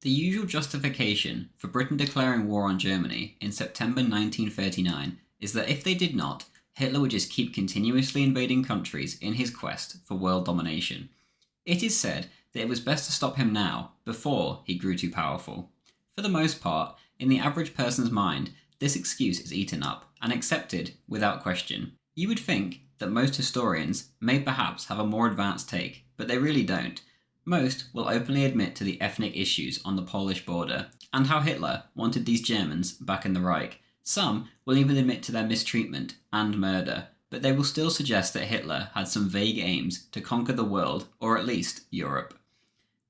The usual justification for Britain declaring war on Germany in September 1939 is that if they did not, Hitler would just keep continuously invading countries in his quest for world domination. It is said that it was best to stop him now, before he grew too powerful. For the most part, in the average person's mind, this excuse is eaten up and accepted without question. You would think that most historians may perhaps have a more advanced take, but they really don't. Most will openly admit to the ethnic issues on the Polish border, and how Hitler wanted these Germans back in the Reich. Some will even admit to their mistreatment and murder, but they will still suggest that Hitler had some vague aims to conquer the world, or at least Europe.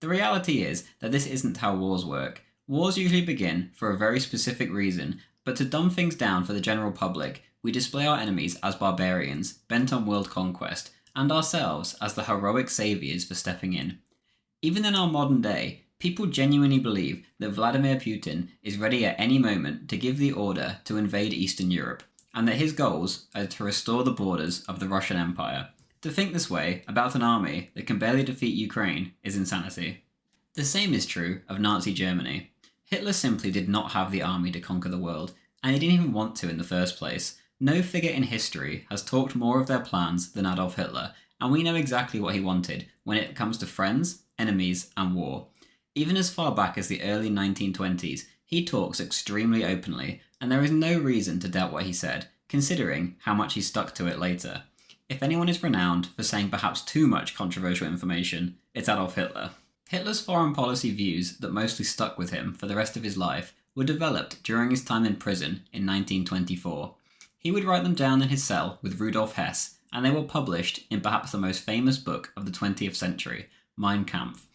The reality is that this isn't how wars work. Wars usually begin for a very specific reason, but to dumb things down for the general public, we display our enemies as barbarians, bent on world conquest, and ourselves as the heroic saviours for stepping in. Even in our modern day, people genuinely believe that Vladimir Putin is ready at any moment to give the order to invade Eastern Europe, and that his goals are to restore the borders of the Russian Empire. To think this way about an army that can barely defeat Ukraine is insanity. The same is true of Nazi Germany. Hitler simply did not have the army to conquer the world, and he didn't even want to in the first place. No figure in history has talked more of their plans than Adolf Hitler, and we know exactly what he wanted when it comes to friends, enemies, and war. Even as far back as the early 1920s, he talks extremely openly, and there is no reason to doubt what he said, considering how much he stuck to it later. If anyone is renowned for saying perhaps too much controversial information, it's Adolf Hitler. Hitler's foreign policy views that mostly stuck with him for the rest of his life were developed during his time in prison in 1924. He would write them down in his cell with Rudolf Hess, and they were published in perhaps the most famous book of the 20th century, Mein Kampf.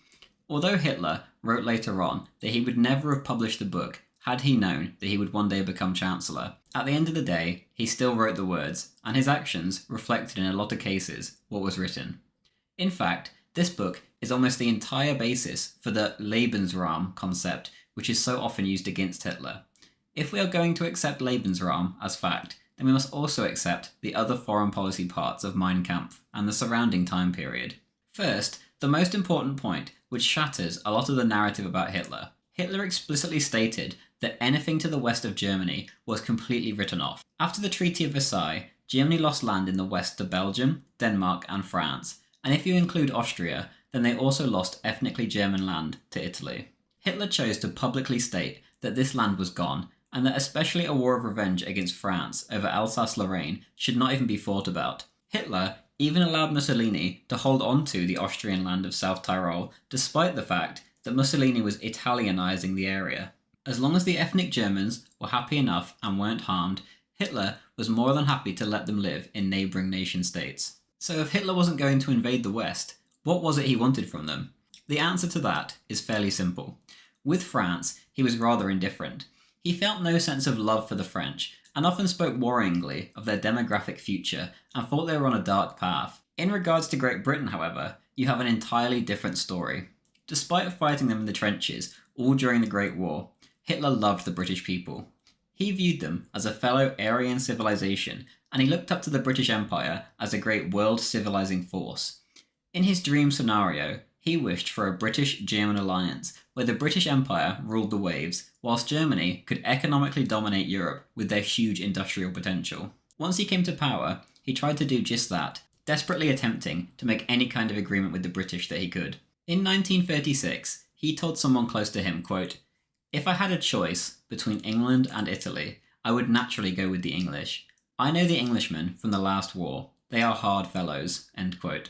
Although Hitler wrote later on that he would never have published the book had he known that he would one day become Chancellor, at the end of the day, he still wrote the words, and his actions reflected in a lot of cases what was written. In fact, this book is almost the entire basis for the Lebensraum concept, which is so often used against Hitler. If we are going to accept Lebensraum as fact, then we must also accept the other foreign policy parts of Mein Kampf and the surrounding time period. First, the most important point, which shatters a lot of the narrative about Hitler. Hitler explicitly stated that anything to the west of Germany was completely written off. After the Treaty of Versailles, Germany lost land in the west to Belgium, Denmark, and France, and if you include Austria, then they also lost ethnically German land to Italy. Hitler chose to publicly state that this land was gone, and that especially a war of revenge against France over Alsace-Lorraine should not even be thought about. Hitler even allowed Mussolini to hold on to the Austrian land of South Tyrol, despite the fact that Mussolini was Italianizing the area. As long as the ethnic Germans were happy enough and weren't harmed, Hitler was more than happy to let them live in neighbouring nation-states. So if Hitler wasn't going to invade the West, what was it he wanted from them? The answer to that is fairly simple. With France, he was rather indifferent. He felt no sense of love for the French, and often spoke worryingly of their demographic future and thought they were on a dark path. In regards to Great Britain, however, you have an entirely different story. Despite fighting them in the trenches, all during the Great War, Hitler loved the British people. He viewed them as a fellow Aryan civilization, and he looked up to the British Empire as a great world civilizing force. In his dream scenario, he wished for a British-German alliance, where the British Empire ruled the waves, whilst Germany could economically dominate Europe with their huge industrial potential. Once he came to power, he tried to do just that, desperately attempting to make any kind of agreement with the British that he could. In 1936, he told someone close to him, quote, "If I had a choice between England and Italy, I would naturally go with the English. I know the Englishmen from the last war. They are hard fellows," end quote.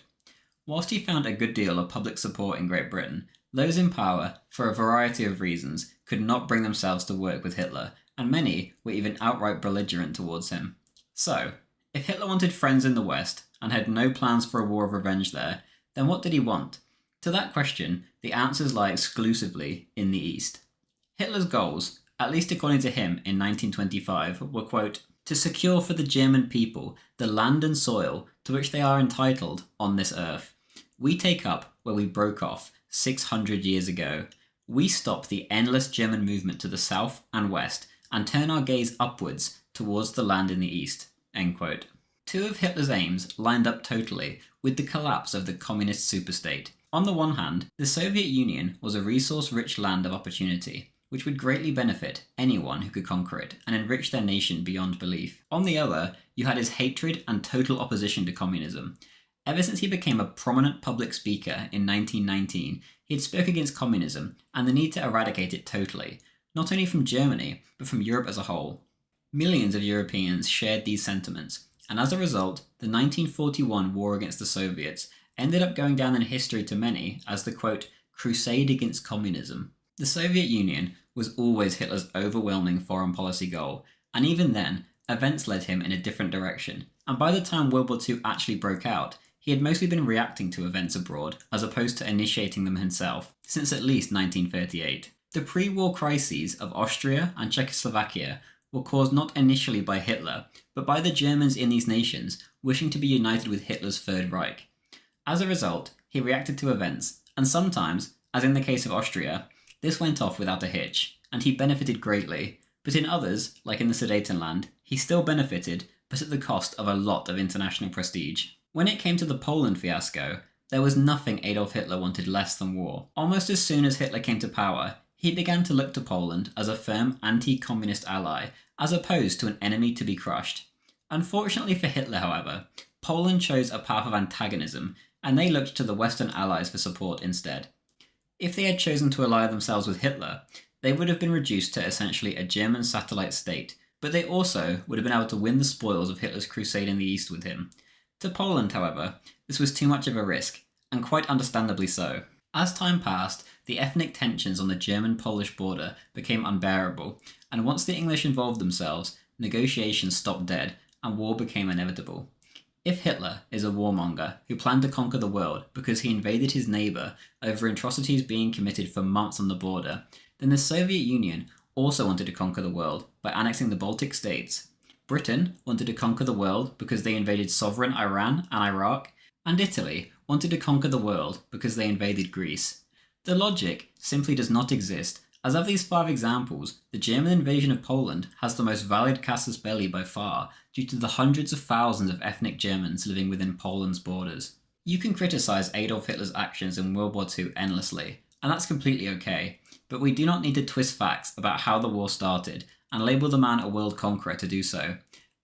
Whilst he found a good deal of public support in Great Britain, those in power, for a variety of reasons, could not bring themselves to work with Hitler, and many were even outright belligerent towards him. So, if Hitler wanted friends in the West, and had no plans for a war of revenge there, then what did he want? To that question, the answers lie exclusively in the East. Hitler's goals, at least according to him in 1925, were, quote, "to secure for the German people the land and soil to which they are entitled on this earth. We take up where we broke off 600 years ago. We stop the endless German movement to the south and west and turn our gaze upwards towards the land in the east," end quote. Two of Hitler's aims lined up totally with the collapse of the communist superstate. On the one hand, the Soviet Union was a resource-rich land of opportunity, which would greatly benefit anyone who could conquer it and enrich their nation beyond belief. On the other, you had his hatred and total opposition to communism. Ever since he became a prominent public speaker in 1919, he had spoke against communism and the need to eradicate it totally, not only from Germany, but from Europe as a whole. Millions of Europeans shared these sentiments, and as a result, the 1941 war against the Soviets ended up going down in history to many as the, quote, crusade against communism. The Soviet Union was always Hitler's overwhelming foreign policy goal, and even then, events led him in a different direction, and by the time World War II actually broke out, he had mostly been reacting to events abroad, as opposed to initiating them himself, since at least 1938. The pre-war crises of Austria and Czechoslovakia were caused not initially by Hitler, but by the Germans in these nations wishing to be united with Hitler's Third Reich. As a result, he reacted to events, and sometimes, as in the case of Austria, this went off without a hitch, and he benefited greatly, but in others, like in the Sudetenland, he still benefited, but at the cost of a lot of international prestige. When it came to the Poland fiasco, there was nothing Adolf Hitler wanted less than war. Almost as soon as Hitler came to power, he began to look to Poland as a firm anti-communist ally, as opposed to an enemy to be crushed. Unfortunately for Hitler, however, Poland chose a path of antagonism, and they looked to the Western allies for support instead. If they had chosen to ally themselves with Hitler, they would have been reduced to essentially a German satellite state, but they also would have been able to win the spoils of Hitler's crusade in the east with him. To Poland, however, this was too much of a risk, and quite understandably so. As time passed, the ethnic tensions on the German-Polish border became unbearable, and once the English involved themselves, negotiations stopped dead, and war became inevitable. If Hitler is a warmonger who planned to conquer the world because he invaded his neighbour over atrocities being committed for months on the border, then the Soviet Union also wanted to conquer the world by annexing the Baltic states. Britain wanted to conquer the world because they invaded sovereign Iran and Iraq, and Italy wanted to conquer the world because they invaded Greece. The logic simply does not exist, as of these 5 examples, the German invasion of Poland has the most valid casus belli by far, due to the hundreds of thousands of ethnic Germans living within Poland's borders. You can criticise Adolf Hitler's actions in World War II endlessly, and that's completely okay, but we do not need to twist facts about how the war started and label the man a world conqueror to do so.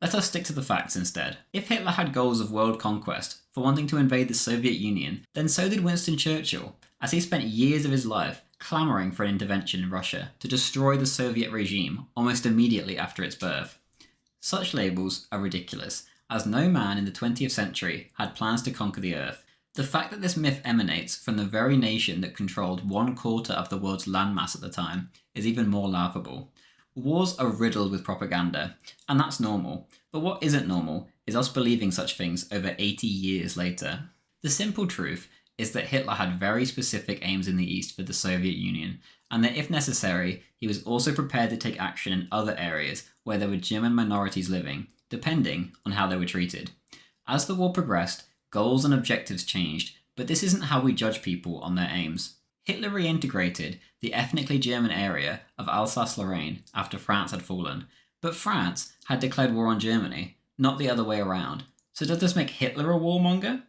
Let us stick to the facts instead. If Hitler had goals of world conquest for wanting to invade the Soviet Union, then so did Winston Churchill, as he spent years of his life clamouring for an intervention in Russia to destroy the Soviet regime almost immediately after its birth. Such labels are ridiculous, as no man in the 20th century had plans to conquer the earth. The fact that this myth emanates from the very nation that controlled 1/4 of the world's landmass at the time is even more laughable. Wars are riddled with propaganda, and that's normal, but what isn't normal is us believing such things over 80 years later. The simple truth is that Hitler had very specific aims in the East for the Soviet Union, and that if necessary, he was also prepared to take action in other areas where there were German minorities living, depending on how they were treated. As the war progressed, goals and objectives changed, but this isn't how we judge people on their aims. Hitler reintegrated the ethnically German area of Alsace-Lorraine after France had fallen, but France had declared war on Germany, not the other way around. So does this make Hitler a warmonger?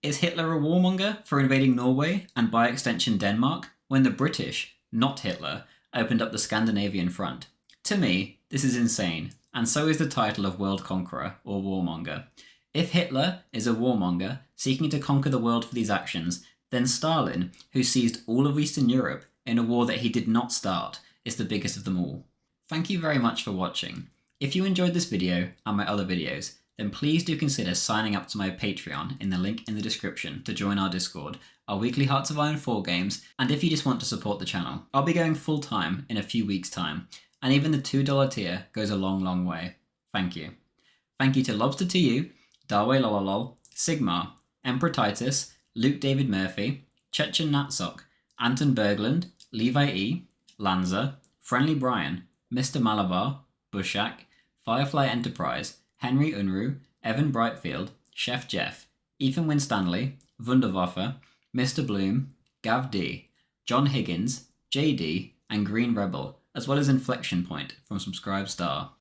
Is Hitler a warmonger for invading Norway and by extension Denmark when the British, not Hitler, opened up the Scandinavian front? To me, this is insane, and so is the title of world conqueror or warmonger. If Hitler is a warmonger seeking to conquer the world for these actions, then Stalin, who seized all of Eastern Europe in a war that he did not start, is the biggest of them all. Thank you very much for watching. If you enjoyed this video and my other videos, then please do consider signing up to my Patreon in the link in the description to join our Discord, our weekly Hearts of Iron 4 games, and if you just want to support the channel. I'll be going full time in a few weeks' time, and even the $2 tier goes a long, long way. Thank you. Thank you to Lobster2U, Darway Lololol, Sigmar, Emperor Titus, Luke David Murphy, Chechen Natsok, Anton Berglund, Levi E, Lanza, Friendly Brian, Mr. Malabar, Bushak, Firefly Enterprise, Henry Unruh, Evan Brightfield, Chef Jeff, Ethan Winstanley, Wunderwaffe, Mr. Bloom, Gav D, John Higgins, JD, and Green Rebel, as well as Inflection Point from Subscribe Star.